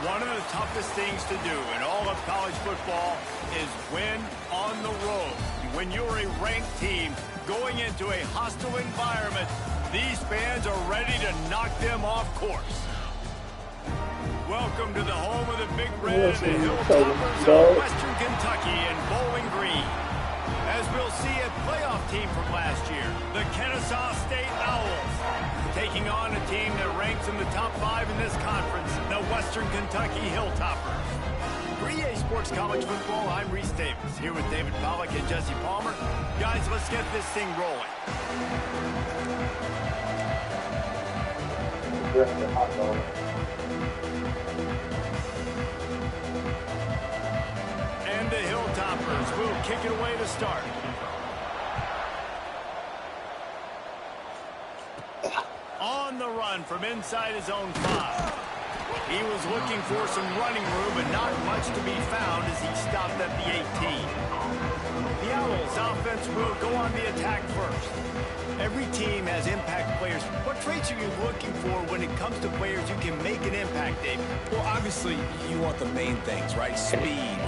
One of the toughest things to do in all of college football is win on the road. When you're a ranked team going into a hostile environment, these fans are ready to knock them off course. Welcome to the home of the Big Red and the Hilltoppers of Western Kentucky in Bowling Green. As we'll see a playoff team from last year, the Kennesaw State Owls, taking on a team that ranks in the top 5 in this conference, the Western Kentucky Hilltoppers. For EA Sports College Football, I'm Reese Davis, here with David Pollack and Jesse Palmer. Guys, let's get this thing rolling. And the Hilltoppers will kick it away to start. On the run from inside his own 5. He was looking for some running room, but not much to be found as he stopped at the 18. The Owls offense will go on the attack first. Every team has impact players. What traits are you looking for when it comes to players who can make an impact, David? Well, obviously, you want the main things, right? Speed,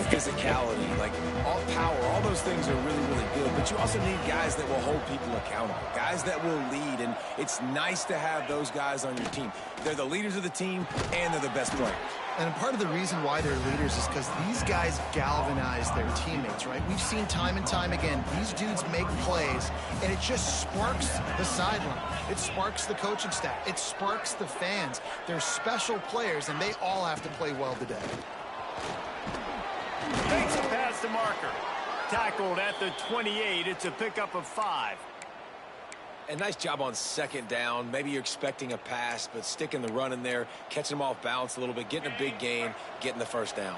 physicality, like all power, all those things are really, really good. But you also need guys that will hold people accountable, guys that will lead. And it's nice to have those guys on your team. They're the leaders of the team, and they're the best players. And part of the reason why they're leaders is because these guys galvanize their teammates, right? We've seen time and time again, these dudes make plays, and it just sparks the sideline. It sparks the coaching staff. It sparks the fans. They're special players, and they all have to play well today. Makes a pass to Marker. Tackled at the 28. It's a pickup of 5. A nice job on second down. Maybe you're expecting a pass, but sticking the run in there, catching them off balance a little bit, getting a big gain, getting the first down.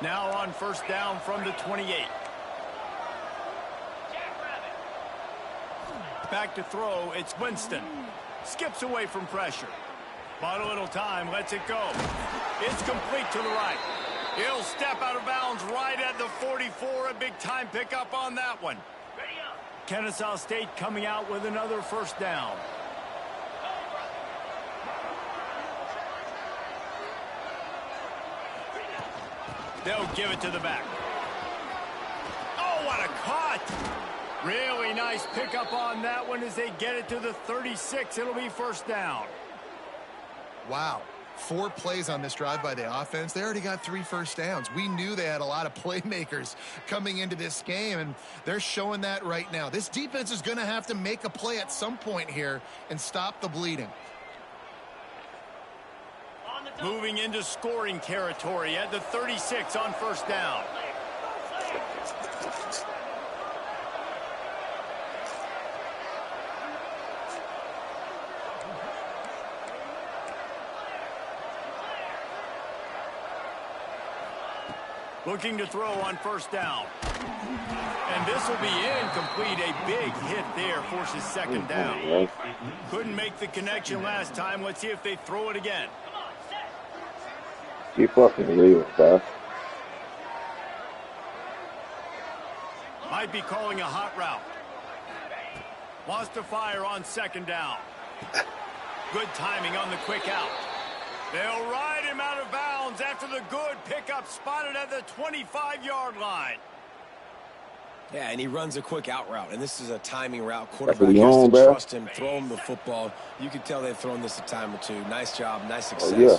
Now on first down from the 28. Back to throw, it's Winston. Skips away from pressure. Bought a little time, lets it go. It's complete to the right. He'll step out of bounds right at the 44. A big time pickup on that one. Kennesaw State coming out with another first down. They'll give it to the back. Oh, what a cut! Really nice pickup on that one as they get it to the 36. It'll be first down. Wow. 4 plays on this drive by the offense. They already got 3 first downs. We knew they had a lot of playmakers coming into this game, and they're showing that right now. This defense is going to have to make a play at some point here and stop the bleeding. Moving into scoring territory at the 36 on first down. Looking to throw on first down. And this will be incomplete. A big hit there forces second down. Couldn't make the connection last time. Let's see if they throw it again. You fucking leave it, Beth. Might be calling a hot route. Wants to fire on second down. Good timing on the quick out. They'll ride him out of bounds after the good pickup spotted at the 25-yard line. Yeah, and he runs a quick out route, and this is a timing route. Quarterback has to trust him, throw him the football. You can tell they've thrown this a time or two. Nice job, nice success. Oh, yeah.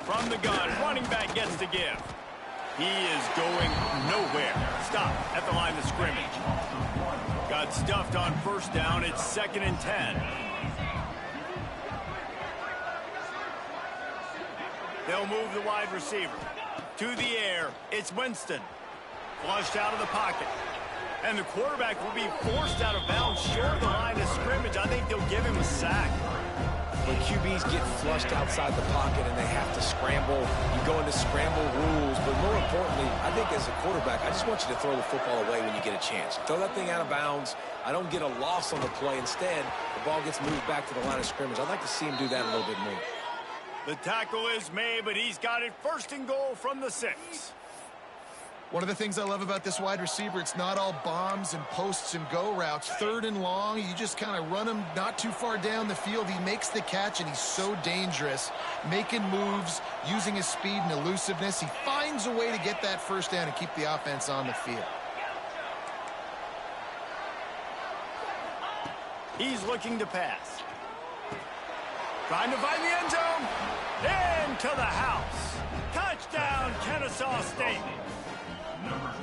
From the gun, running back gets to give. He is going nowhere. Stop at the line of scrimmage. Got stuffed on first down. It's 2nd and 10. They'll move the wide receiver. To the air, it's Winston. Flushed out of the pocket. And the quarterback will be forced out of bounds short of the line of scrimmage. I think they'll give him a sack. When QBs get flushed outside the pocket and they have to scramble, you go into scramble rules. But more importantly, I think as a quarterback, I just want you to throw the football away when you get a chance. Throw that thing out of bounds. I don't get a loss on the play. Instead, the ball gets moved back to the line of scrimmage. I'd like to see him do that a little bit more. The tackle is made, but he's got it 1st and goal from the 6. One of the things I love about this wide receiver, it's not all bombs and posts and go routes. 3rd and long, you just kind of run him not too far down the field. He makes the catch, and he's so dangerous, making moves, using his speed and elusiveness. He finds a way to get that first down and keep the offense on the field. He's looking to pass. Trying to find the end zone. Into the house. Touchdown, Kennesaw State.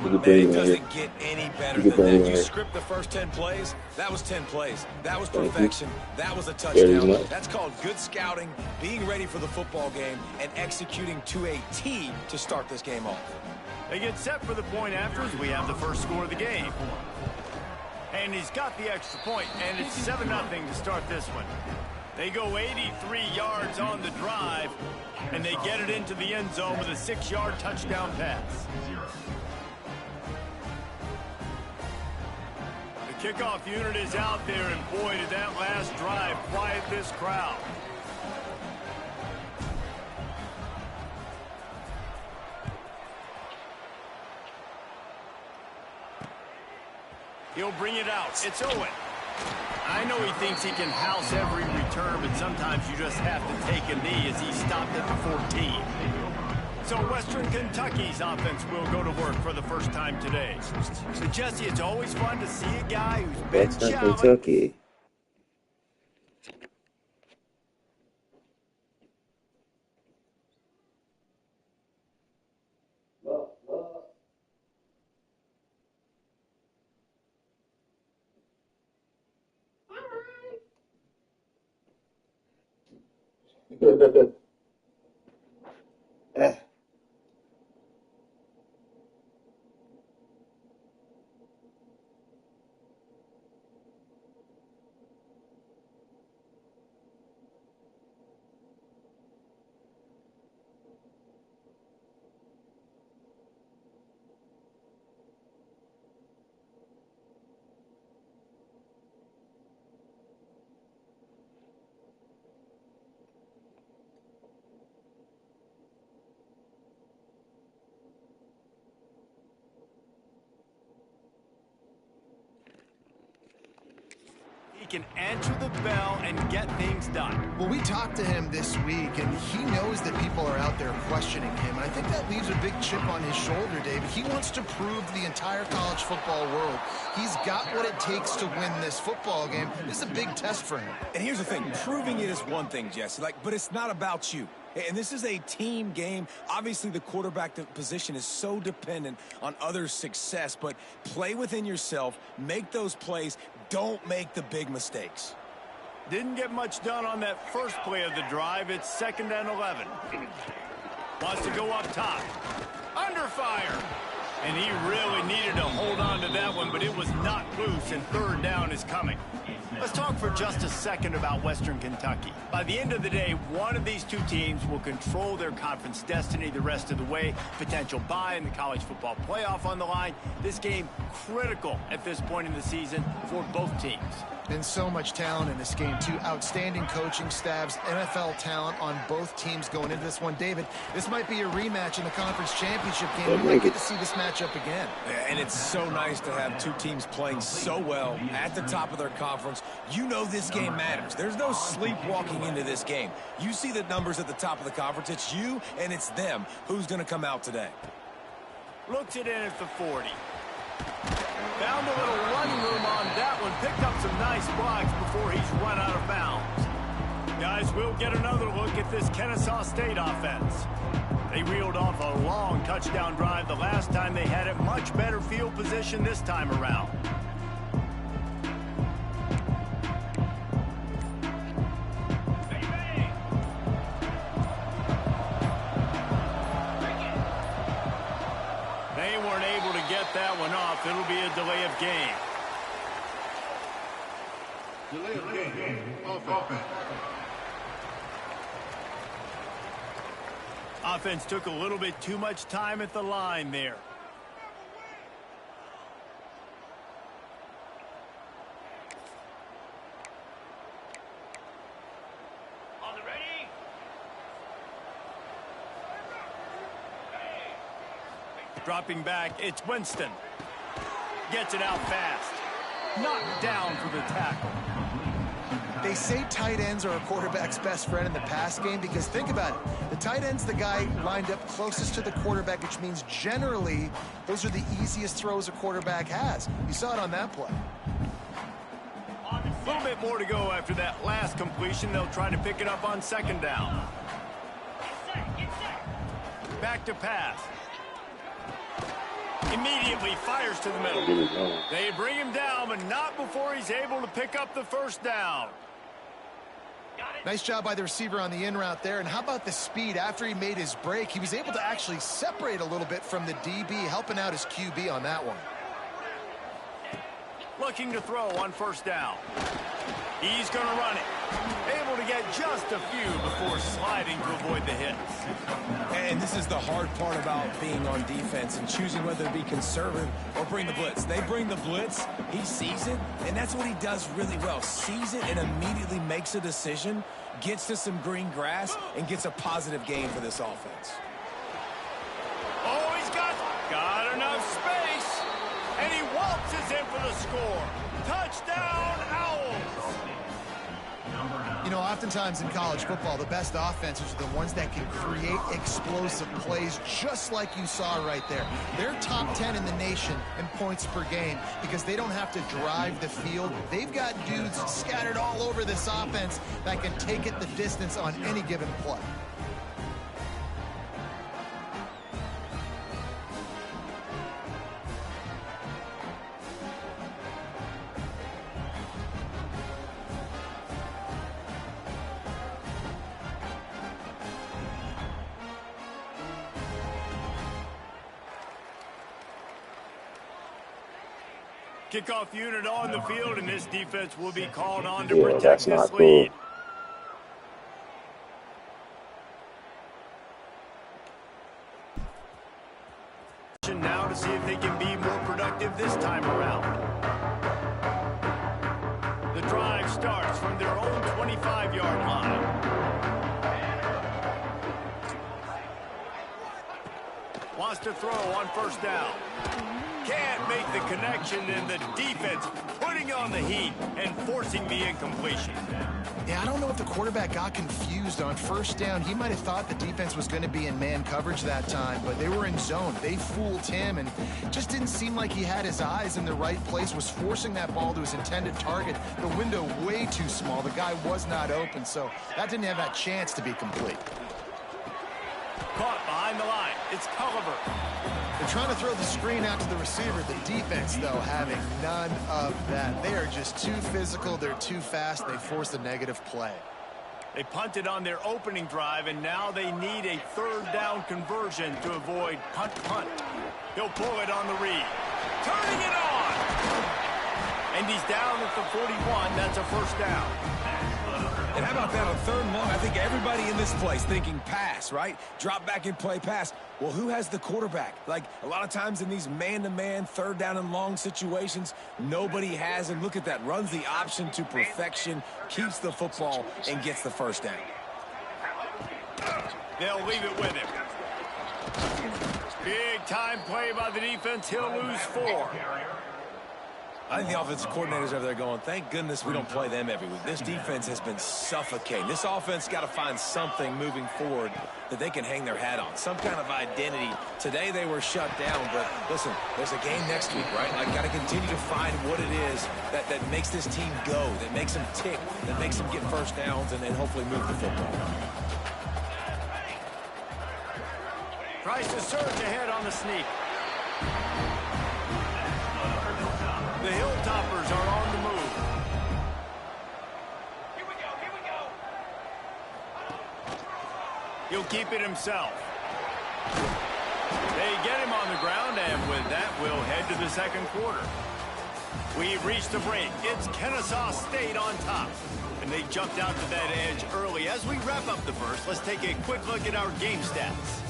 Man, it doesn't get any better than that. You script the first 10 plays, that was 10 plays. That was perfection. That was a touchdown. That's called good scouting, being ready for the football game, and executing to a T to start this game off. They get set for the point after as we have the first score of the game. And he's got the extra point, and it's 7-0 to start this one. They go 83 yards on the drive, and they get it into the end zone with a 6-yard touchdown pass. The kickoff unit is out there, and boy, did that last drive quiet this crowd. He'll bring it out. It's Owen. I know he thinks he can house every return, but sometimes you just have to take a knee as he stopped at the 14. So Western Kentucky's offense will go to work for the first time today. So Jesse, it's always fun to see a guy who's been challenged. Kentucky. Can answer the bell and get things done. Well, we talked to him this week, and he knows that people are out there questioning him, and I think that leaves a big chip on his shoulder, David. He wants to prove to the entire college football world he's got what it takes to win this football game. This is a big test for him. And here's the thing, proving it is one thing, Jesse, but it's not about you. And this is a team game. Obviously, the quarterback position is so dependent on others' success, but play within yourself, make those plays, don't make the big mistakes. Didn't get much done on that first play of the drive. It's 2nd and 11. Wants to go up top. Under fire. And he really needed to hold on to that one, but it was knocked loose, and 3rd down is coming. Let's talk for just a second about Western Kentucky. By the end of the day, one of these two teams will control their conference destiny the rest of the way. Potential bye in the college football playoff on the line. This game critical at this point in the season for both teams. And so much talent in this game, too. Outstanding coaching staffs, NFL talent on both teams going into this one. David, this might be a rematch in the conference championship game. We might get to see this matchup again. And it's so nice to have two teams playing so well at the top of their conference. You know this game matters. There's no sleepwalking into this game. You see the numbers at the top of the conference. It's you and it's them. Who's going to come out today? Looks it in at the 40. Found a little running room on that one. Picked up some nice blocks before he's run out of bounds. Guys, we'll get another look at this Kennesaw State offense. They reeled off a long touchdown drive the last time they had it. Much better field position this time around. They weren't able to get that one off. It'll be a delay of game. Delay of game. Offense. Offense took a little bit too much time at the line there. On the ready. Dropping back, it's Winston. Gets it out fast. Knocked down for the tackle. They say tight ends are a quarterback's best friend in the pass game because think about it. The tight end's the guy lined up closest to the quarterback, which means generally those are the easiest throws a quarterback has. You saw it on that play. A little bit more to go after that last completion. They'll try to pick it up on second down. Back to pass. Immediately fires to the middle. They bring him down, but not before he's able to pick up the first down. Nice job by the receiver on the in route there. And how about the speed? After he made his break, he was able to actually separate a little bit from the DB, helping out his QB on that one. Looking to throw on first down. He's going to run it. Able to get just a few before sliding to avoid the hits. And this is the hard part about being on defense and choosing whether to be conservative or bring the blitz. They bring the blitz, he sees it, and that's what he does really well. Sees it and immediately makes a decision, gets to some green grass, and gets a positive gain for this offense. Oh, he's got enough space. And he waltzes in for the score. Touchdown, Owls. You know, oftentimes in college football, the best offenses are the ones that can create explosive plays, just like you saw right there. They're top 10 in the nation in points per game because they don't have to drive the field. They've got dudes scattered all over this offense that can take it the distance on any given play. Kickoff unit on the field, and this defense will be called on to protect this lead. Now to see if they can be more productive this time around. The drive starts from their own 25-yard line. Wants to throw on first down. Can't make the connection, and the defense putting on the heat and forcing the incompletion. Yeah, I don't know if the quarterback got confused on first down. He might have thought the defense was going to be in man coverage that time, but they were in zone. They fooled him and just didn't seem like he had his eyes in the right place, was forcing that ball to his intended target. The window way too small. The guy was not open, so that didn't have that chance to be complete. Caught behind the line. It's Culliver. They're trying to throw the screen out to the receiver. The defense, though, having none of that. They are just too physical. They're too fast. They force a negative play. They punted on their opening drive, and now they need a third down conversion to avoid punt. He'll pull it on the read. Turning it on! And he's down at the 41. That's a first down. And how about that on third and long? I think everybody in this place thinking pass, right? Drop back and play pass. Well, who has the quarterback? Like, a lot of times in these man-to-man, third down and long situations, nobody has him. Look at that. Runs the option to perfection, keeps the football, and gets the first down. They'll leave it with him. Big-time play by the defense. He'll lose 4. I think the offensive coordinators over there going, thank goodness we don't play them every week. This defense has been suffocating. This offense got to find something moving forward that they can hang their hat on, some kind of identity. Today they were shut down, but listen, there's a game next week, right? I've got to continue to find what it is that makes this team go, that makes them tick, that makes them get first downs, and then hopefully move the football. Tries to surge ahead on the sneak. The Hilltoppers are on the move. Here we go. He'll keep it himself. They get him on the ground, and with that, we'll head to the second quarter. We've reached the break. It's Kennesaw State on top. And they jumped out to that edge early. As we wrap up the first, let's take a quick look at our game stats.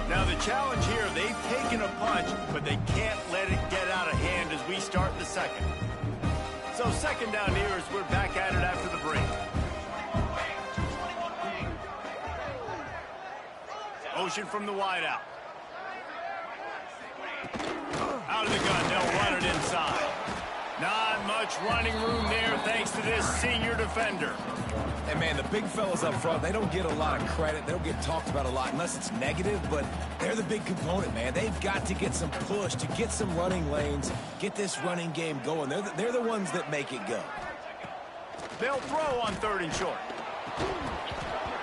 Now the challenge here, they've taken a punch, but they can't let it get out of hand as we start the second. So second down here as we're back at it after the break. Motion from the wideout. Out of the gun, they'll run it inside. Not much running room there thanks to this senior defender. And, man, the big fellas up front, they don't get a lot of credit. They don't get talked about a lot unless it's negative, but they're the big component, man. They've got to get some push, to get some running lanes, get this running game going. They're the ones that make it go. They'll throw on 3rd and short.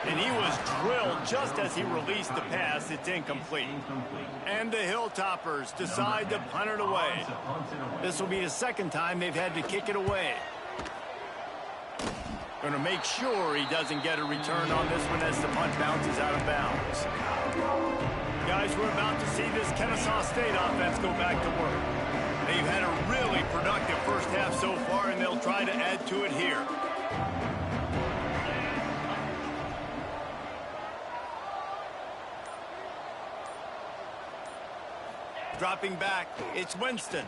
And he was drilled just as he released the pass. It's incomplete. And the Hilltoppers decide to punt it away. This will be the second time they've had to kick it away. Going to make sure he doesn't get a return on this one as the punt bounces out of bounds. Guys, we're about to see this Kennesaw State offense go back to work. They've had a really productive first half so far, and they'll try to add to it here. Dropping back, it's Winston.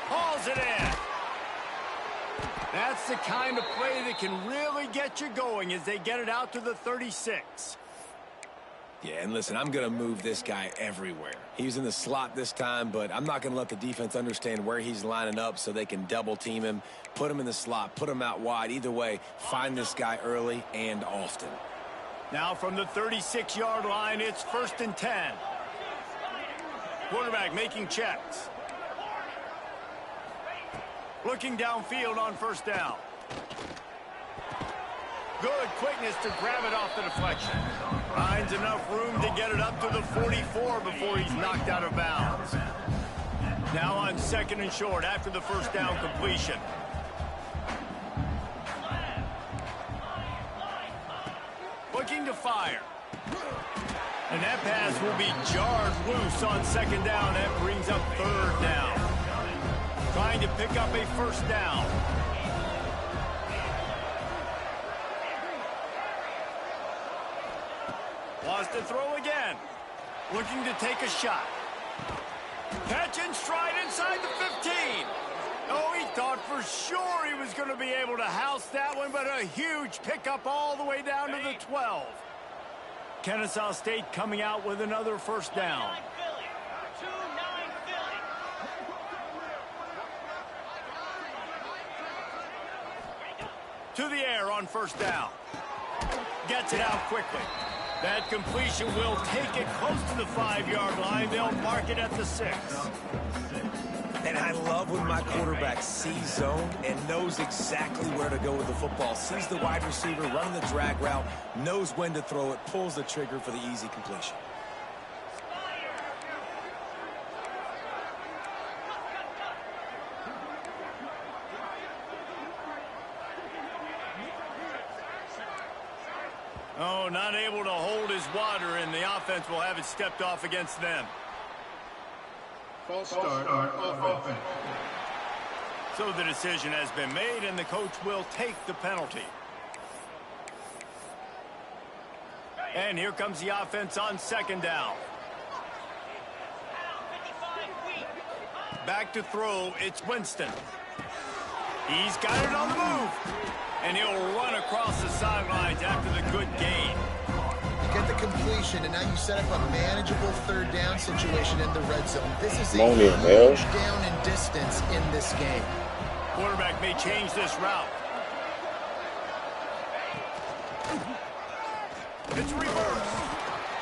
Hauls it in. That's the kind of play that can really get you going as they get it out to the 36. Yeah, and listen, I'm going to move this guy everywhere. He's in the slot this time, but I'm not going to let the defense understand where he's lining up so they can double team him, put him in the slot, put him out wide. Either way, find this guy early and often. Now from the 36-yard line, it's 1st and 10. Quarterback making checks. Looking downfield on 1st down. Good quickness to grab it off the deflection. Finds enough room to get it up to the 44 before he's knocked out of bounds. Now on 2nd and short after the 1st down completion. Looking to fire. And that pass will be jarred loose on 2nd down. That brings up 3rd down. Trying to pick up a 1st down. Wants to throw again. Looking to take a shot. Catch and stride inside the 15. Oh, he thought for sure he was going to be able to house that one, but a huge pickup all the way down to the 12. Kennesaw State coming out with another 1st down. To the air on 1st down. Gets it out quickly. That completion will take it close to the 5-yard line. They'll mark it at the 6. And I love when my quarterback sees zone and knows exactly where to go with the football. Sees the wide receiver running the drag route, knows when to throw it, pulls the trigger for the easy completion. Oh, not able to hold his water, and the offense will have it stepped off against them. False start on offense. So the decision has been made, and the coach will take the penalty. And here comes the offense on 2nd down. Back to throw, it's Winston. He's got it on the move. And he'll run across the sidelines after the good gain. You get the completion, and now you set up a manageable 3rd down situation in the red zone. This is a huge down in distance in this game. Quarterback may change this route. It's reversed.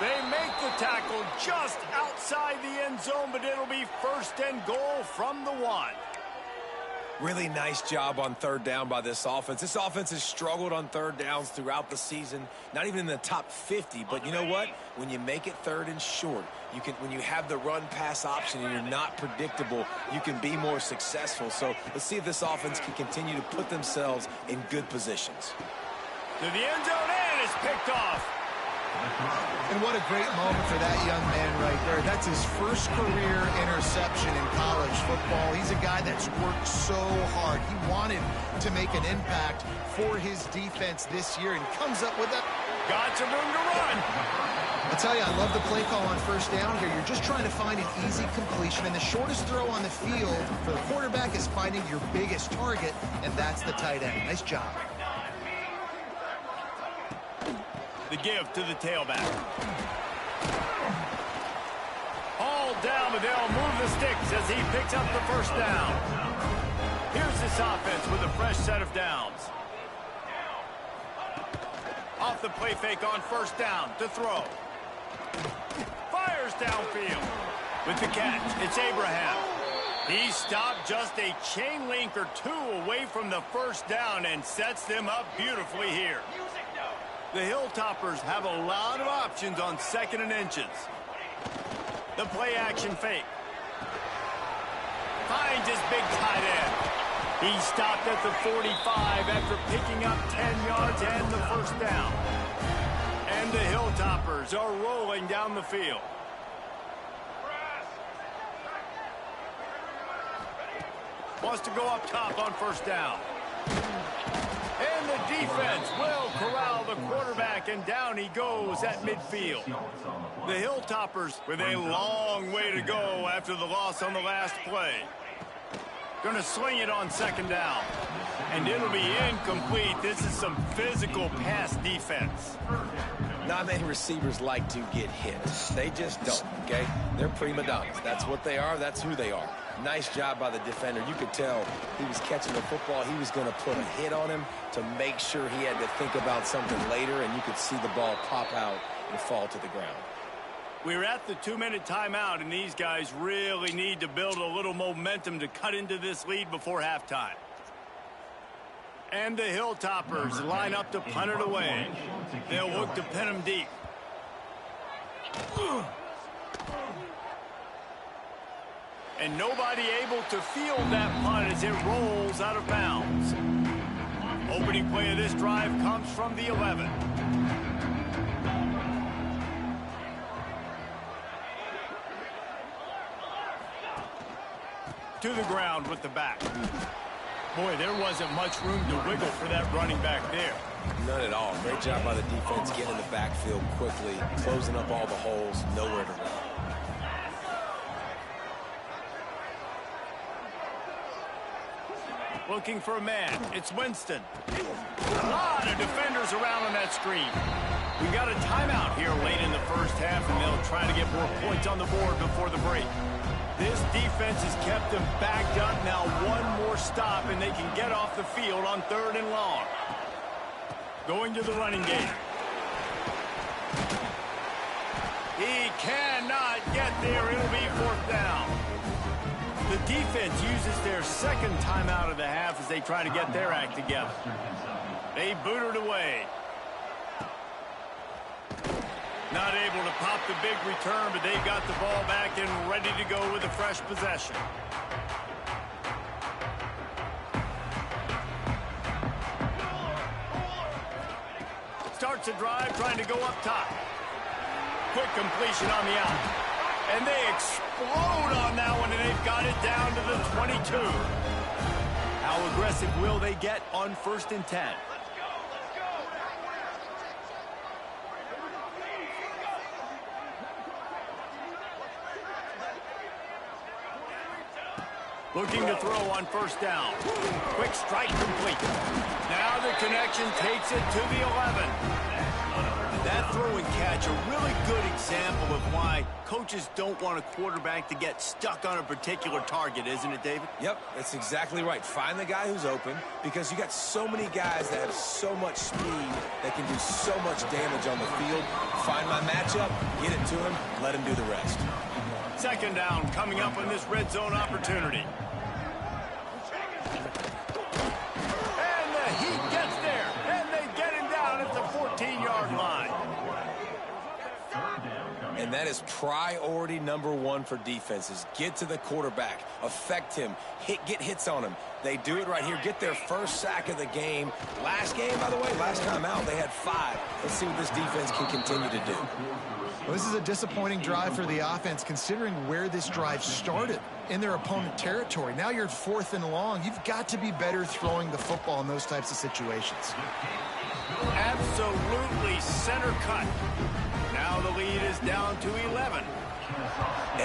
They make the tackle just outside the end zone, but it'll be 1st and goal from the 1. Really nice job on 3rd down by this offense. This offense has struggled on 3rd downs throughout the season. Not even in the top 50, but you know what? When you make it 3rd and short, when you have the run-pass option and you're not predictable, you can be more successful. So let's see if this offense can continue to put themselves in good positions. To the end zone, and it's picked off. And what a great moment for that young man right there. That's his first career interception in college football. He's a guy that's worked so hard. He wanted to make an impact for his defense this year and comes up with that. Got some room to run. I'll tell you, I love the play call on 1st down here. You're just trying to find an easy completion, and the shortest throw on the field for the quarterback is finding your biggest target, and that's the tight end. Nice job. The give to the tailback. All down, but they'll move the sticks as he picks up the first down. Here's this offense with a fresh set of downs. Off the play fake on first down to throw. Fires downfield. With the catch, it's Abraham. He stopped just a chain link or two away from the first down and sets them up beautifully here. The Hilltoppers have a lot of options on 2nd and inches. The play action fake. Finds his big tight end. He stopped at the 45 after picking up 10 yards and the first down. And the Hilltoppers are rolling down the field. Wants to go up top on first down. And the defense will corral the quarterback, and down he goes at midfield. The Hilltoppers with a long way to go after the loss on the last play. Going to sling it on 2nd down. And it'll be incomplete. This is some physical pass defense. Not many receivers like to get hit. They just don't, okay? They're prima donnas. That's what they are. That's who they are. Nice job by the defender. You could tell he was catching the football. He was going to put a hit on him to make sure he had to think about something later, and you could see the ball pop out and fall to the ground. We're at the 2-minute timeout, and these guys really need to build a little momentum to cut into this lead before halftime. And the Hilltoppers line up to punt it away. They'll look to pin them deep. And nobody able to field that punt as it rolls out of bounds. Opening play of this drive comes from the 11. To the ground with the back. Boy, there wasn't much room to wiggle for that running back there. None at all. Great job by the defense getting in the backfield quickly, closing up all the holes, nowhere to run. Looking for a man. It's Winston. A lot of defenders around on that screen. We got a timeout here late in the first half, and they'll try to get more points on the board before the break. This defense has kept them backed up. Now one more stop, and they can get off the field on 3rd and long. Going to the running game. He cannot get there. It'll be 4th down. The defense uses their 2nd timeout of the half as they try to get their act together. They boot it away. Not able to pop the big return, but they've got the ball back and ready to go with a fresh possession. Starts a drive trying to go up top. Quick completion on the out. And they explode on that one, and they've got it down to the 22. How aggressive will they get on 1st and 10? Looking to throw on 1st down. Quick strike complete. Now the connection takes it to the 11. That throw and catch, a really good example of why coaches don't want a quarterback to get stuck on a particular target, isn't it, David? Yep, that's exactly right. Find the guy who's open, because you got so many guys that have so much speed that can do so much damage on the field. Find my matchup, get it to him, let him do the rest. 2nd down coming up on this red zone opportunity. And the Heat gets there, and they get him down at the 14-yard line. And that is priority number 1 for defenses. Get to the quarterback, affect him, get hits on him. They do it right here. Get their first sack of the game. Last game, by the way, last time out, they had 5. Let's see what this defense can continue to do. Well, this is a disappointing drive for the offense, considering where this drive started, in their opponent territory. Now you're at 4th and long. You've got to be better throwing the football in those types of situations. Absolutely center cut. Now the lead is down to 11.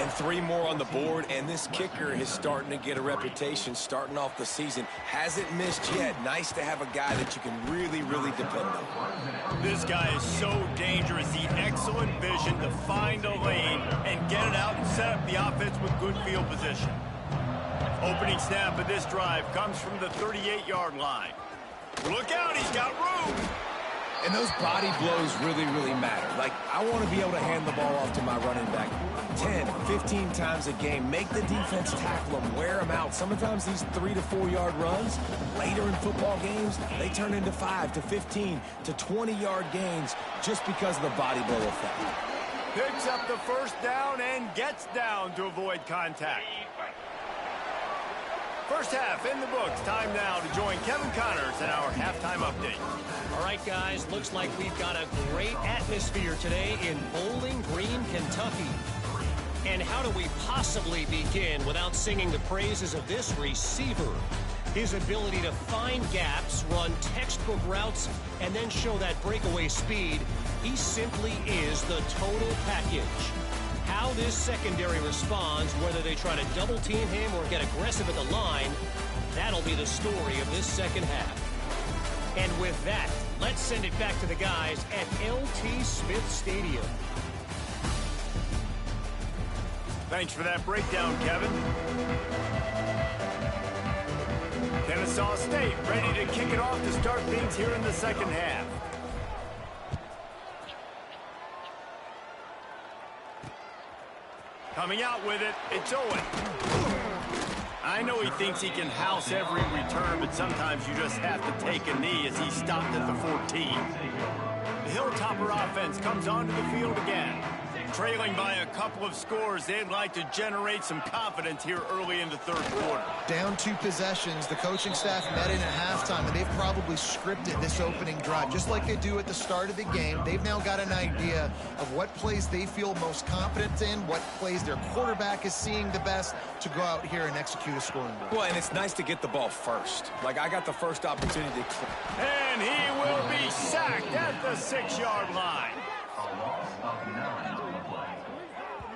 And 3 more on the board, and this kicker is starting to get a reputation starting off the season. Hasn't missed yet. Nice to have a guy that you can really, really depend on. This guy is so dangerous. The excellent vision to find a lane and get it out and set up the offense with good field position. Opening snap of this drive comes from the 38-yard line. Look out, he's got room. And those body blows really, really matter. Like, I want to be able to hand the ball off to my running back 10, 15 times a game. Make the defense tackle them, wear them out. Sometimes these 3 to 4 yard runs, later in football games, they turn into 5 to 15 to 20-yard gains just because of the body blow effect. Picks up the first down and gets down to avoid contact. First half in the books. Time now to join Kevin Connors in our halftime update. All right, guys, looks like we've got a great atmosphere today in Bowling Green, Kentucky. And how do we possibly begin without singing the praises of this receiver? His ability to find gaps, run textbook routes, and then show that breakaway speed. He simply is the total package. How this secondary responds, whether they try to double-team him or get aggressive at the line, that'll be the story of this second half. And with that, let's send it back to the guys at LT Smith Stadium. Thanks for that breakdown, Kevin. Kennesaw State ready to kick it off to start things here in the second half. Coming out with it, it's Owen. I know he thinks he can house every return, but sometimes you just have to take a knee as he stopped at the 14. The Hilltopper offense comes onto the field again. Trailing by a couple of scores, they'd like to generate some confidence here early in the third quarter. Down 2 possessions, the coaching staff met in at halftime, and they've probably scripted this opening drive. Just like they do at the start of the game, they've now got an idea of what plays they feel most confident in, what plays their quarterback is seeing the best to go out here and execute a scoring drive. Well, and it's nice to get the ball first. Like, I got the first opportunity. And he will be sacked at the 6-yard line.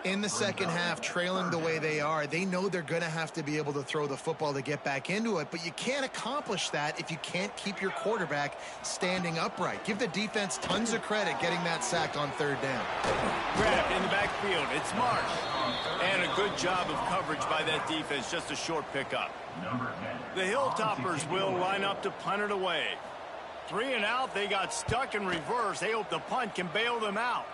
In the second half, trailing the way they are, they know they're going to have to be able to throw the football to get back into it, but you can't accomplish that if you can't keep your quarterback standing upright. Give the defense tons of credit getting that sack on third down. Grabbed in the backfield, it's Marsh. And a good job of coverage by that defense, just a short pickup. The Hilltoppers will line up to punt it away. 3 and out, they got stuck in reverse. They hope the punt can bail them out.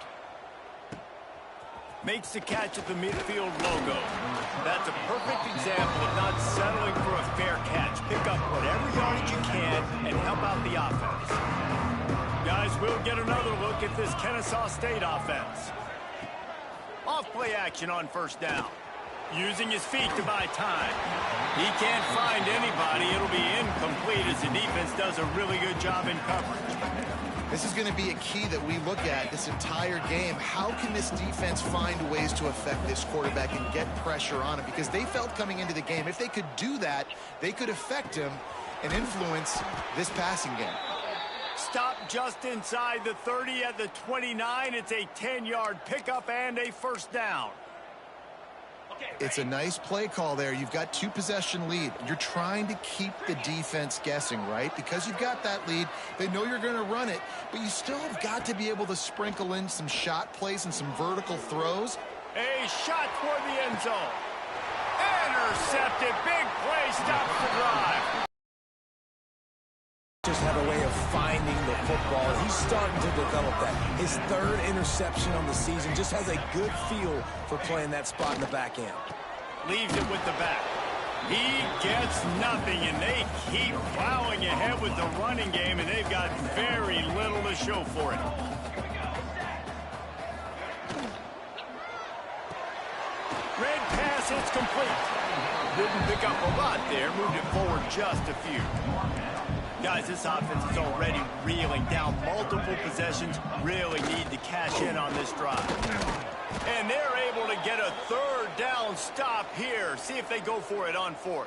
Makes the catch at the midfield logo. That's a perfect example of not settling for a fair catch. Pick up whatever yardage you can and help out the offense. Guys, we'll get another look at this Kennesaw State offense. Off-play action on first down. Using his feet to buy time. He can't find anybody. It'll be incomplete as the defense does a really good job in coverage. This is going to be a key that we look at this entire game. How can this defense find ways to affect this quarterback and get pressure on him? Because they felt coming into the game, if they could do that, they could affect him and influence this passing game. Stop just inside the 30 at the 29. It's a 10-yard pickup and a first down. It's a nice play call there. You've got 2 possession lead. You're trying to keep the defense guessing, right? Because you've got that lead, they know you're going to run it, but you still have got to be able to sprinkle in some shot plays and some vertical throws. A shot toward the end zone. Intercepted. Big play. Stops the drive. Just have a way of finding the football. He's starting to develop that. His 3rd interception on the season, just has a good feel for playing that spot in the back end. Leaves it with the back. He gets nothing, and they keep plowing ahead with the running game, and they've got very little to show for it. Red pass, it's complete. Didn't pick up a lot there, moved it forward just a few. Guys, this offense is already reeling down multiple possessions. Really need to cash in on this drive. And they're able to get a 3rd down stop here. See if they go for it on 4th.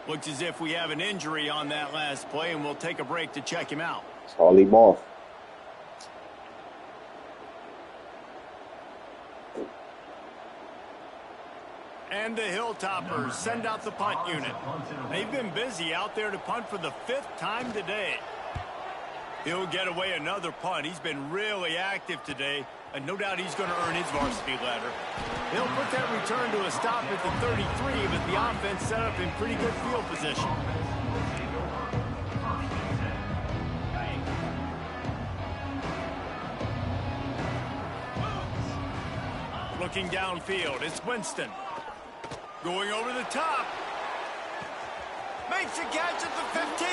Looks as if we have an injury on that last play, and we'll take a break to check him out. Call him off. And the Hilltoppers send out the punt unit. They've been busy out there to punt for the 5th time today. He'll get away another punt. He's been really active today, and no doubt he's going to earn his varsity letter. He'll put that return to a stop at the 33, with the offense set up in pretty good field position. Looking downfield, it's Winston. Going over the top. Makes a catch at the 15.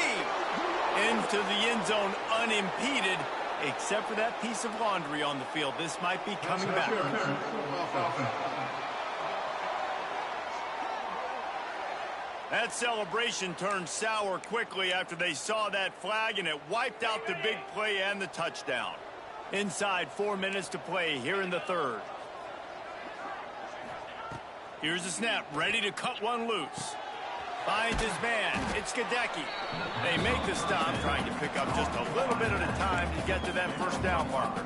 Into the end zone unimpeded, except for that piece of laundry on the field. This might be coming back. That celebration turned sour quickly after they saw that flag, and it wiped out the big play and the touchdown. Inside 4 minutes to play here in the 3rd. Here's the snap, ready to cut one loose. Finds his man. It's Gadecki. They make the stop, trying to pick up just a little bit at a time to get to that first down marker.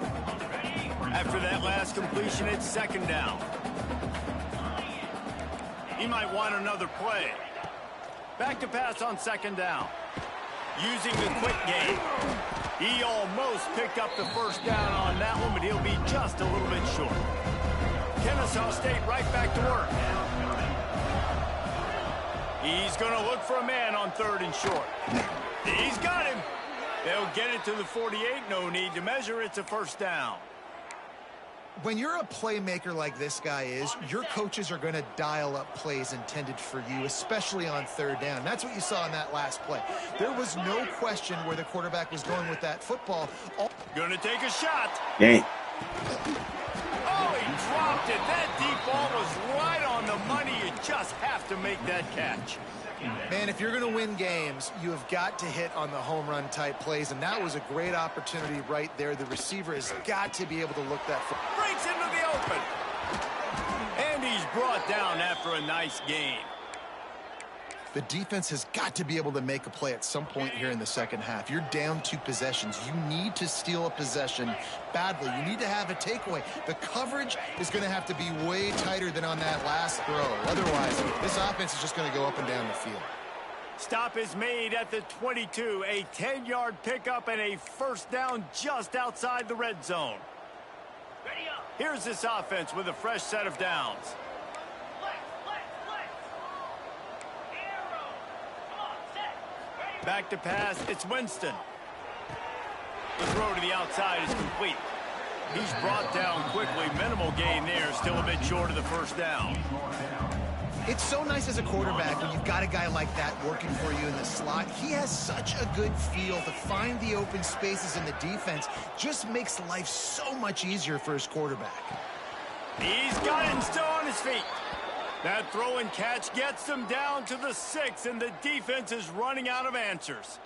After that last completion, it's 2nd down. He might want another play. Back to pass on 2nd down. Using the quick game. He almost picked up the first down on that one, but he'll be just a little bit short. Kennesaw State right back to work. He's going to look for a man on 3rd and short. He's got him. They'll get it to the 48. No need to measure. It's a first down. When you're a playmaker like this guy is, your coaches are going to dial up plays intended for you, especially on 3rd down. That's what you saw in that last play. There was no question where the quarterback was going with that football. Going to take a shot. Dang. Oh, he dropped it. That deep ball was right on the money. You just have to make that catch. Man, if you're going to win games, you have got to hit on the home run type plays, and that was a great opportunity right there. The receiver has got to be able to look that for. Breaks into the open. And he's brought down after a nice gain. The defense has got to be able to make a play at some point here in the 2nd half. You're down 2 possessions. You need to steal a possession badly. You need to have a takeaway. The coverage is going to have to be way tighter than on that last throw. Otherwise, this offense is just going to go up and down the field. Stop is made at the 22. A 10-yard pickup and a first down just outside the red zone. Here's this offense with a fresh set of downs. Back to pass, it's Winston. The throw to the outside is complete. He's brought down quickly. Minimal gain there, still a bit short of the first down. It's so nice as a quarterback when you've got a guy like that working for you in the slot. He has such a good feel to find the open spaces in the defense. Just makes life so much easier for his quarterback. He's got him still on his feet. That throw and catch gets them down to the 6, and the defense is running out of answers.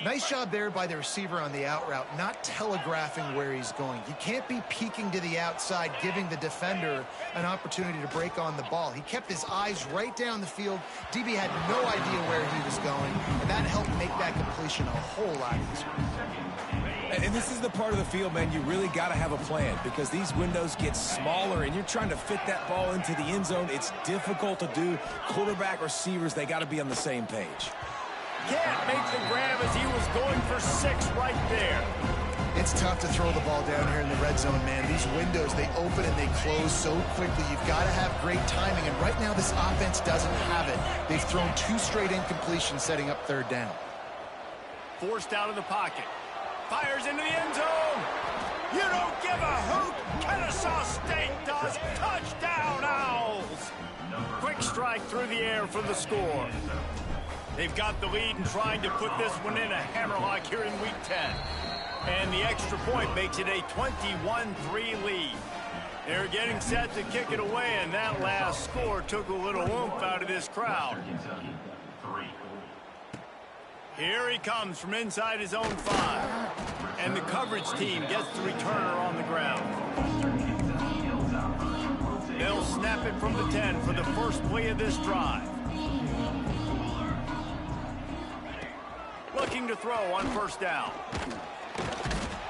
Nice job there by the receiver on the out route, not telegraphing where he's going. You can't be peeking to the outside, giving the defender an opportunity to break on the ball. He kept his eyes right down the field. DB had no idea where he was going, and that helped make that completion a whole lot easier. And this is the part of the field, man, you really got to have a plan because these windows get smaller and you're trying to fit that ball into the end zone. It's difficult to do. Quarterback, receivers, they got to be on the same page. Can't make the grab as he was going for 6 right there. It's tough to throw the ball down here in the red zone, man. These windows, they open and they close so quickly. You've got to have great timing, and right now this offense doesn't have it. They've thrown 2 straight incompletions setting up 3rd down. Forced out of the pocket. Fires into the end zone. You don't give a hoot. Kennesaw State does. Touchdown, Owls. Quick strike through the air for the score. They've got the lead and trying to put this one in a hammerlock here in Week 10. And the extra point makes it a 21-3 lead. They're getting set to kick it away, and that last score took a little oomph out of this crowd. Here he comes from inside his own 5. And the coverage team gets the returner on the ground. They'll snap it from the 10 for the first play of this drive. Looking to throw on first down.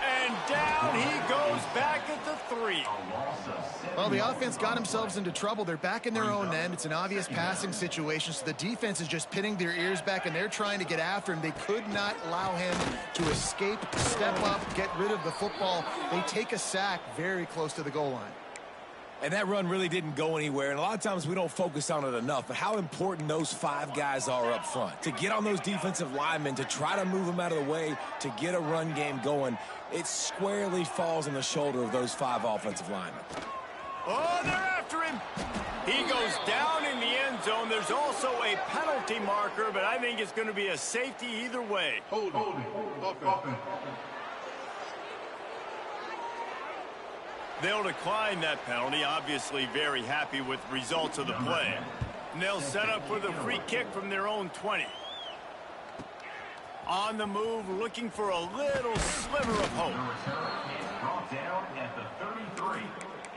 And down he goes back at the 3. Well, the offense got themselves into trouble. They're back in their own end. It's an obvious passing situation, so the defense is just pinning their ears back, and they're trying to get after him. They could not allow him to escape, step up, get rid of the football. They take a sack very close to the goal line. And that run really didn't go anywhere, and a lot of times we don't focus on it enough, but how important those 5 guys are up front. To get on those defensive linemen, to try to move them out of the way, to get a run game going, it squarely falls on the shoulder of those 5 offensive linemen. Oh, they're after him. He goes down in the end zone. There's also a penalty marker, but I think it's going to be a safety either way. Hold it. They'll decline that penalty, obviously very happy with results of the play. And they'll set up with a free kick from their own 20. On the move, looking for a little sliver of hope. Brought down at the 33,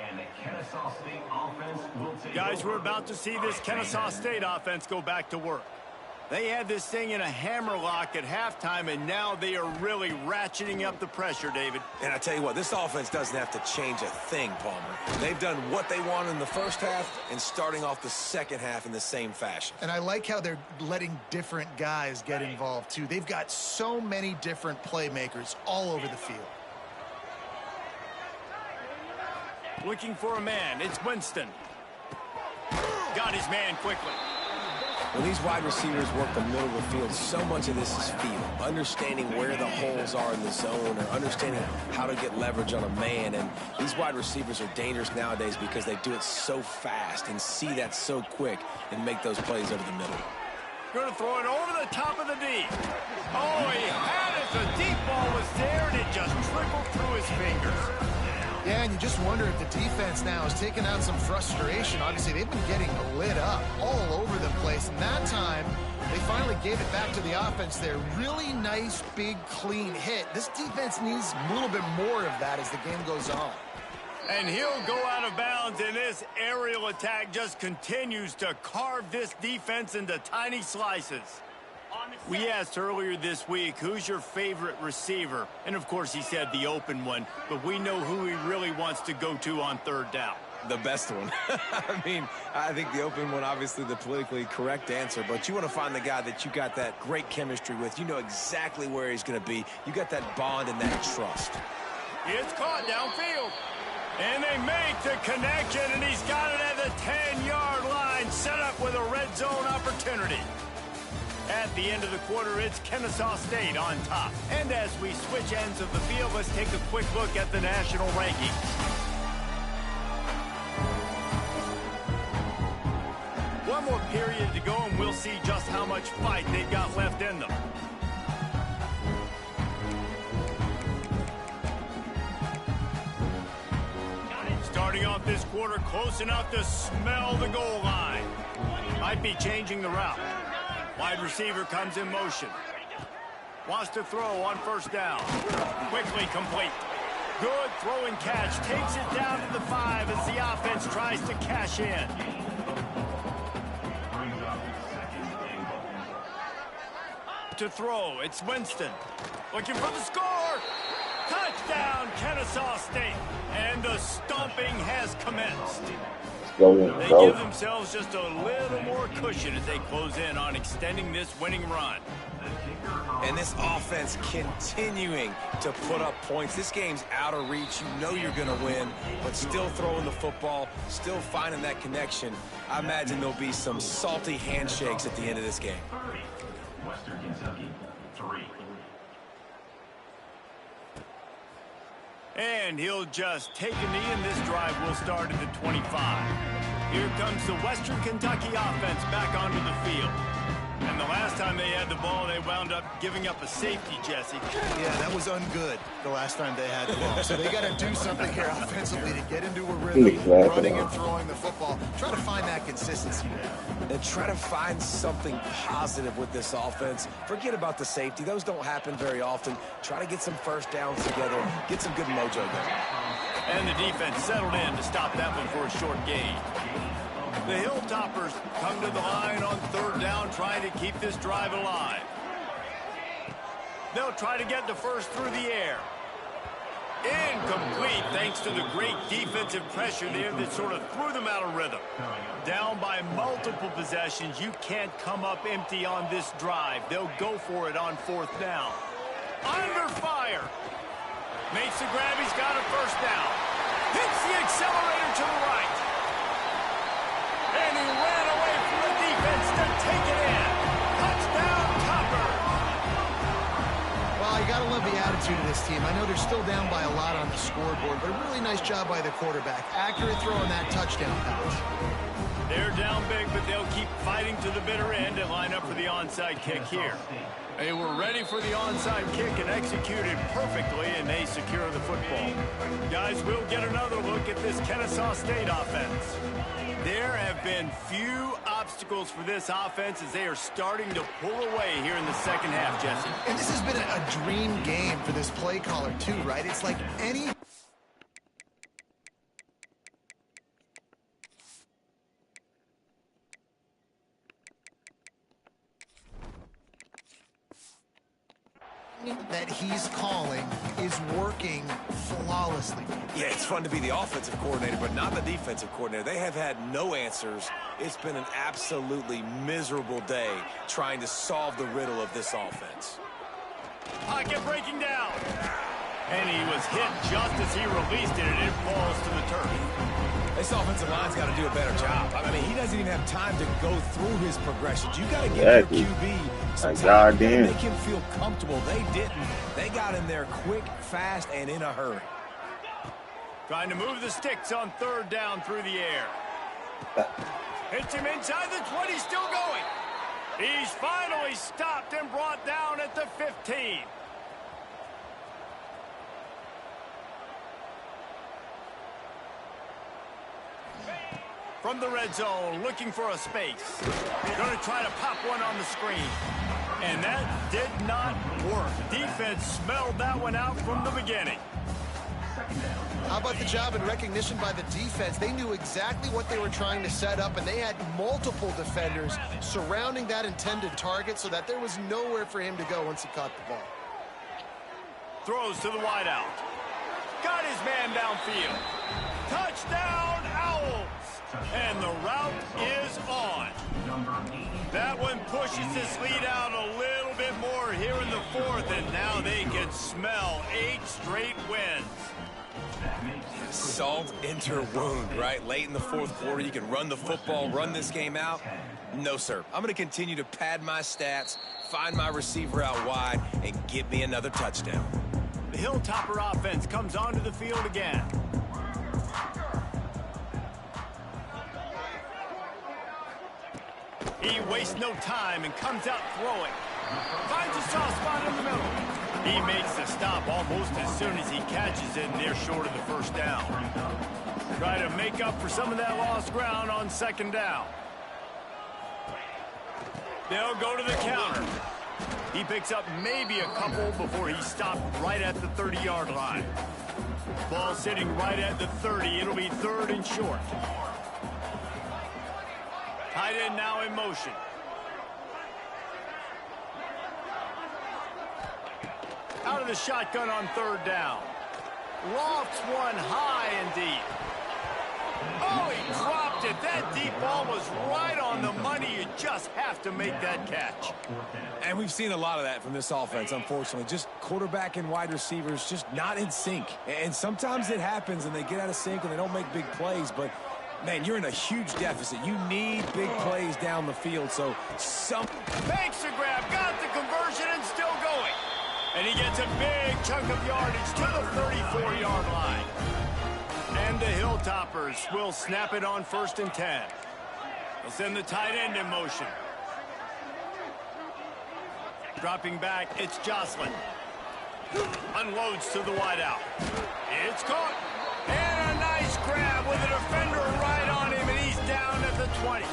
and the Kennesaw State offense will take Guys, we're about to see this Kennesaw State offense go back to work. They had this thing in a hammerlock at halftime, and now they are really ratcheting up the pressure, David. And I tell you what, this offense doesn't have to change a thing, Palmer. They've done what they want in the first half and starting off the second half in the same fashion. And I like how they're letting different guys get involved, too. They've got so many different playmakers all over the field. Looking for a man. It's Winston. Got his man quickly. When these wide receivers work the middle of the field, so much of this is feel. Understanding where the holes are in the zone or understanding how to get leverage on a man. And these wide receivers are dangerous nowadays because they do it so fast and see that so quick and make those plays over the middle. Going to throw it over the top of the D. Oh, he had it. The deep ball was there, and it just trickled through his fingers. Yeah, and you just wonder if the defense now is taking out some frustration. Obviously, they've been getting lit up all over the place. And that time, they finally gave it back to the offense there. Really nice, big, clean hit. This defense needs a little bit more of that as the game goes on. And he'll go out of bounds, and this aerial attack just continues to carve this defense into tiny slices. We asked earlier this week, who's your favorite receiver? And, of course, he said the open one, but we know who he really wants to go to on third down. The best one. I mean, I think the open one, obviously the politically correct answer, but you want to find the guy that you got that great chemistry with. You know exactly where he's going to be. You got that bond and that trust. It's caught downfield. And they make the connection, and he's got it at the 10-yard line, set up with a red zone opportunity. At the end of the quarter, it's Kennesaw State on top. And as we switch ends of the field, let's take a quick look at the national rankings. One more period to go, and we'll see just how much fight they've got left in them. Starting off this quarter, close enough to smell the goal line. Might be changing the route. Wide receiver comes in motion. Wants to throw on first down. Quickly complete. Good throw and catch. Takes it down to the 5 as the offense tries to cash in. To throw, it's Winston. Looking for the score. Touchdown, Kennesaw State. And the stomping has commenced. They give themselves just a little more cushion as they close in on extending this winning run. And this offense continuing to put up points. This game's out of reach. You know you're going to win, but still throwing the football, still finding that connection. I imagine there'll be some salty handshakes at the end of this game. Western Kentucky, 3. And he'll just take a knee, and this drive will start at the 25. Here comes the Western Kentucky offense back onto the field. And the last time they had the ball, they wound up giving up a safety, Jesse. Yeah, that was ungood the last time they had the ball. So they got to do something here offensively to get into a rhythm, running and throwing the football. Try to find that consistency now. And try to find something positive with this offense. Forget about the safety. Those don't happen very often. Try to get some first downs together. Get some good mojo there. And the defense settled in to stop that one for a short gain. The Hilltoppers come to the line on third down, trying to keep this drive alive. They'll try to get the first through the air. Incomplete thanks to the great defensive pressure there that sort of threw them out of rhythm. Down by multiple possessions, you can't come up empty on this drive. They'll go for it on 4th down. Under fire. Makes the grab. He's got a first down. Hits the accelerator to the right. And he ran away from the defense to take it in. Touchdown, Topper. Well, you got to love the attitude of this team. I know they're still down by a lot on the scoreboard, but a really nice job by the quarterback. Accurate throw on that touchdown pass. They're down big, but they'll keep fighting to the bitter end and line up for the onside kick here. They were ready for the onside kick and executed perfectly, and they secure the football. Guys, we'll get another look at this Kennesaw State offense. There have been few obstacles for this offense as they are starting to pull away here in the second half, Jesse. And this has been a dream game for this play caller, too, right? It's like any... that he's calling is working flawlessly. Yeah, it's fun to be the offensive coordinator, but not the defensive coordinator. They have had no answers. It's been an absolutely miserable day trying to solve the riddle of this offense. Pocket breaking down. And he was hit just as he released it, and it falls to the turf. This offensive line's got to do a better job. I mean, he doesn't even have time to go through his progressions. You got to give your QB some time to make him feel comfortable. They didn't. They got in there quick, fast, and in a hurry. Trying to move the sticks on 3rd down through the air. Hits him inside the 20, still going. He's finally stopped and brought down at the 15. From the red zone, looking for a space. Going to try to pop one on the screen. And that did not work. Defense smelled that one out from the beginning. How about the job and recognition by the defense? They knew exactly what they were trying to set up, and they had multiple defenders surrounding that intended target so that there was nowhere for him to go once he caught the ball. Throws to the wideout. Got his man downfield. Touchdown, Owls! And the route is on. That one pushes this lead out a little bit more here in the 4th, and now they can smell 8 straight wins. Salt into wound, right? Late in the 4th quarter, you can run the football, run this game out. No, sir. I'm going to continue to pad my stats, find my receiver out wide, and get me another touchdown. The Hilltopper offense comes onto the field again. He wastes no time and comes out throwing. Finds a soft spot in the middle. He makes the stop almost as soon as he catches it, and they're short of the 1st down. Try to make up for some of that lost ground on 2nd down. They'll go to the counter. He picks up maybe a couple before he stopped right at the 30-yard line. Ball sitting right at the 30. It'll be 3rd and short. Tight end now in motion. Out of the shotgun on 3rd down. Lofts one high and deep. Oh, he dropped it. That deep ball was right on the money. You just have to make that catch. And we've seen a lot of that from this offense, unfortunately. Just quarterback and wide receivers just not in sync. And sometimes it happens and they get out of sync and they don't make big plays, but man, you're in a huge deficit. You need big plays down the field, so makes the grab, got the conversion, and still going. And he gets a big chunk of yardage to the 34-yard line. And the Hilltoppers will snap it on 1st and 10. They'll send the tight end in motion. Dropping back, it's Jocelyn. Unloads to the wideout. It's caught. And a nice grab with a defender right on him, and he's down at the 20.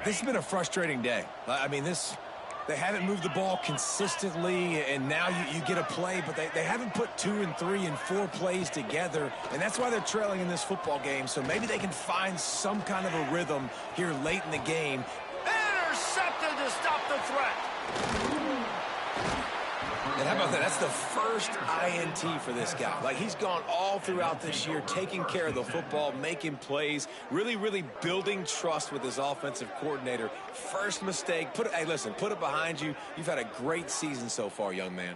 This has been a frustrating day. I mean, they haven't moved the ball consistently, and now you get a play, but they haven't put 2 and 3 and 4 plays together, and that's why they're trailing in this football game. So maybe they can find some kind of a rhythm here late in the game. Intercepted to stop the threat. And how about that? That's the first INT for this guy. Like, he's gone all throughout this year, taking care of the football, making plays, really, really building trust with his offensive coordinator. First mistake. Hey, listen, put it behind you. You've had a great season so far, young man.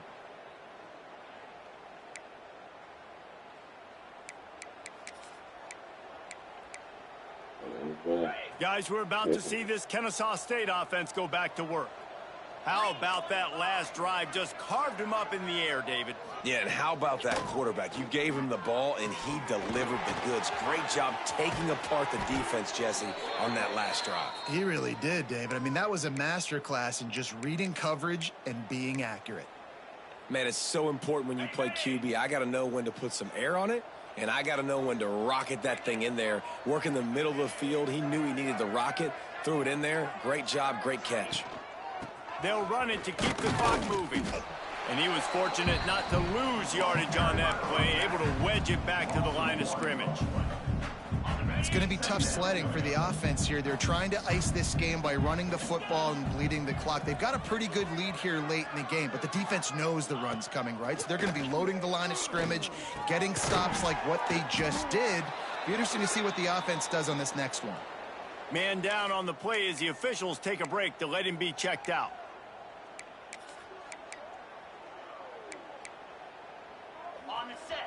Guys, we're about to see this Kennesaw State offense go back to work. How about that last drive? Just carved him up in the air, David. Yeah, and how about that quarterback? You gave him the ball, and he delivered the goods. Great job taking apart the defense, Jesse, on that last drive. He really did, David. I mean, that was a masterclass in just reading coverage and being accurate. Man, it's so important when you play QB. I got to know when to put some air on it, and I got to know when to rocket that thing in there. Work in the middle of the field. He knew he needed the rocket. Threw it in there. Great job, great catch. They'll run it to keep the clock moving. And he was fortunate not to lose yardage on that play, able to wedge it back to the line of scrimmage. It's going to be tough sledding for the offense here. They're trying to ice this game by running the football and bleeding the clock. They've got a pretty good lead here late in the game, but the defense knows the run's coming, right? So they're going to be loading the line of scrimmage, getting stops like what they just did. Be interesting to see what the offense does on this next one. Man down on the play as the officials take a break to let him be checked out.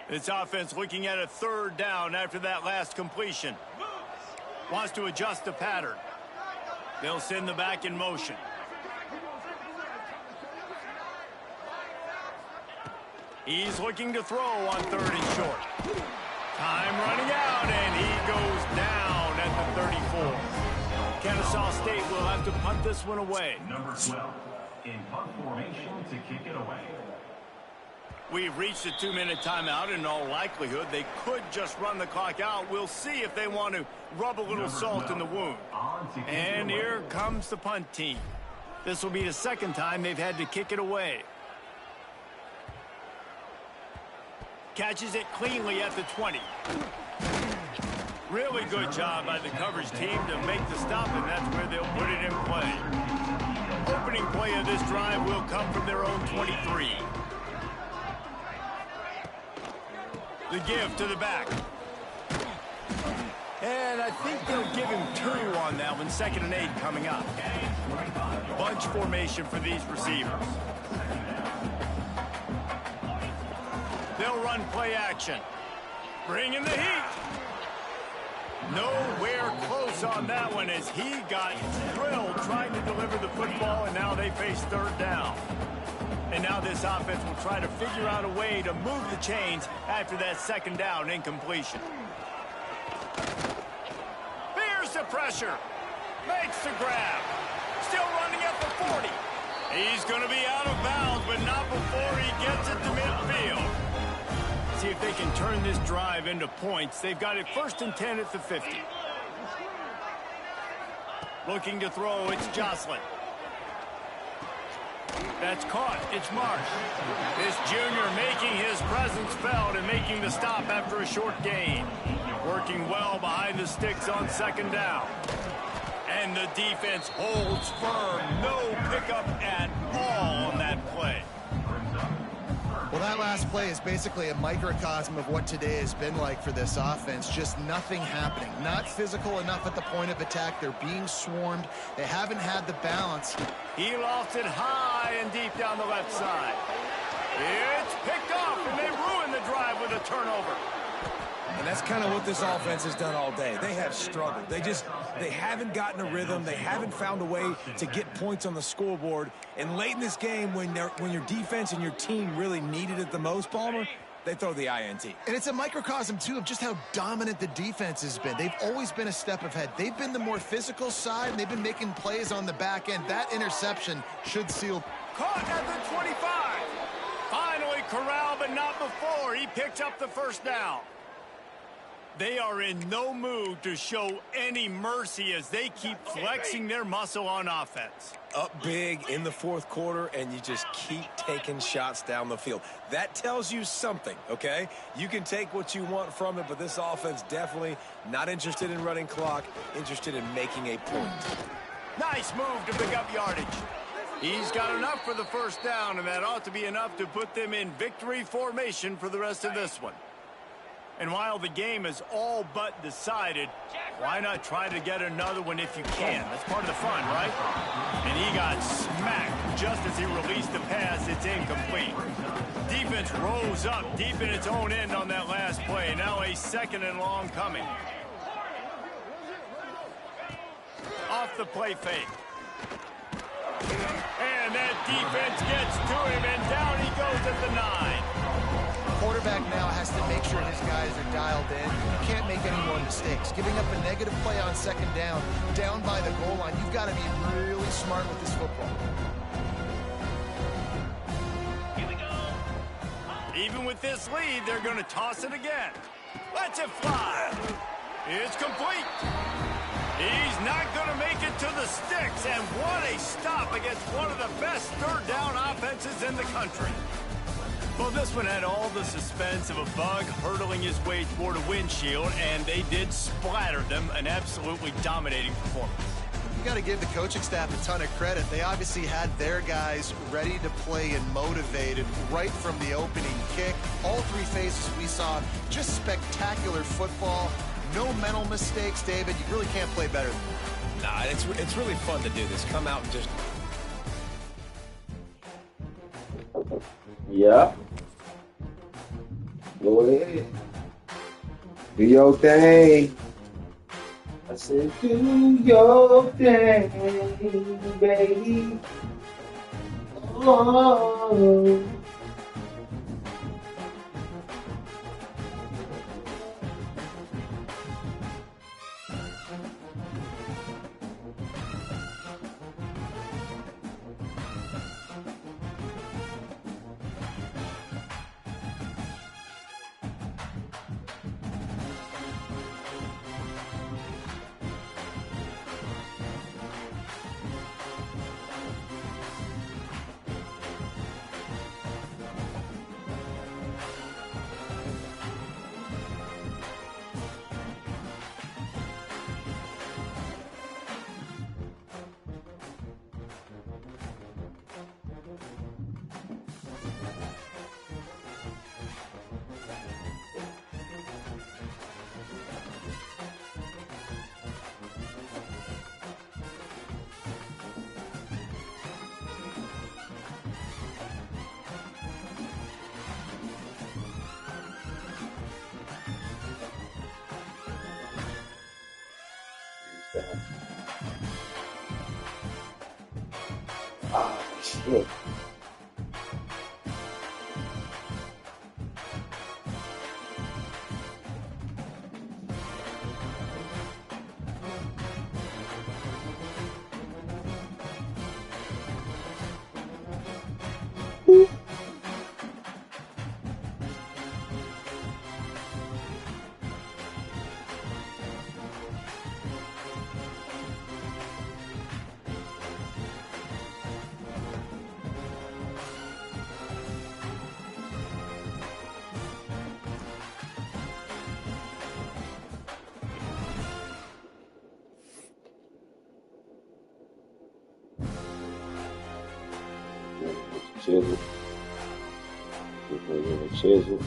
This offense looking at a third down after that last completion. Wants to adjust the pattern. They'll send the back in motion. He's looking to throw on 3rd and short. Time running out, and he goes down at the 34. Kennesaw State will have to punt this one away. Number 12 in punt formation to kick it away. We've reached a 2-minute timeout. In all likelihood, they could just run the clock out. We'll see if they want to rub a little salt in the wound. And here comes the punt team. This will be the second time they've had to kick it away. Catches it cleanly at the 20. Really good job by the coverage team to make the stop, and that's where they'll put it in play. Opening play of this drive will come from their own 23. The give to the back. And I think they'll give him 2 on that one. 2nd and 8 coming up. Bunch formation for these receivers. They'll run play action. Bring in the heat. Nowhere close on that one as he got drilled trying to deliver the football, and now they face 3rd down. And now this offense will try to figure out a way to move the chains after that 2nd down incompletion. Fears the pressure. Makes the grab. Still running at the 40. He's going to be out of bounds, but not before he gets it to midfield. See if they can turn this drive into points. They've got it 1st and 10 at the 50. Looking to throw, it's Jocelyn. That's caught. It's Marsh. This junior making his presence felt and making the stop after a short gain. Working well behind the sticks on 2nd down. And the defense holds firm. No pickup at all on that play. Well, that last play is basically a microcosm of what today has been like for this offense. Just nothing happening. Not physical enough at the point of attack. They're being swarmed. They haven't had the balance. He lofts it high and deep down the left side. It's picked off, and they ruin the drive with a turnover. And that's kind of what this offense has done all day. They have struggled. They haven't gotten a rhythm. They haven't found a way to get points on the scoreboard. And late in this game, when your defense and your team really needed it the most, Palmer, they throw the INT. And it's a microcosm, too, of just how dominant the defense has been. They've always been a step ahead. They've been the more physical side, and they've been making plays on the back end. That interception should seal. Caught at the 25. Finally corralled, but not before. He picked up the 1st down. They are in no mood to show any mercy as they keep flexing their muscle on offense. Up big in the 4th quarter, and you just keep taking shots down the field. That tells you something, okay? You can take what you want from it, but this offense definitely not interested in running clock, interested in making a point. Nice move to pick up yardage. He's got enough for the first down, and that ought to be enough to put them in victory formation for the rest of this one. And while the game is all but decided, why not try to get another one if you can? That's part of the fun, right? And he got smacked just as he released the pass. It's incomplete. Defense rose up deep in its own end on that last play. Now a 2nd and long coming. Off the play fake. And that defense gets to him, and down he goes at the 9. Quarterback now has to make sure his guys are dialed in. You can't make any more mistakes. Giving up a negative play on 2nd down by the goal line, you've got to be really smart with this football. Here we go. Even with this lead, they're going to toss it again. Let's it fly. It's complete. He's not going to make it to the sticks, and what a stop against one of the best 3rd down offenses in the country. Well, this one had all the suspense of a bug hurtling his way toward a windshield, and they did splatter them. An absolutely dominating performance. You got to give the coaching staff a ton of credit. They obviously had their guys ready to play and motivated right from the opening kick. All 3 phases we saw, just spectacular football. No mental mistakes, David. You really can't play better than that. Nah, it's really fun to do this. Come out and just... Yeah. Go ahead. Do your thing. I said, do your thing, baby. Oh. Ah, shit. Chisel. Chisel.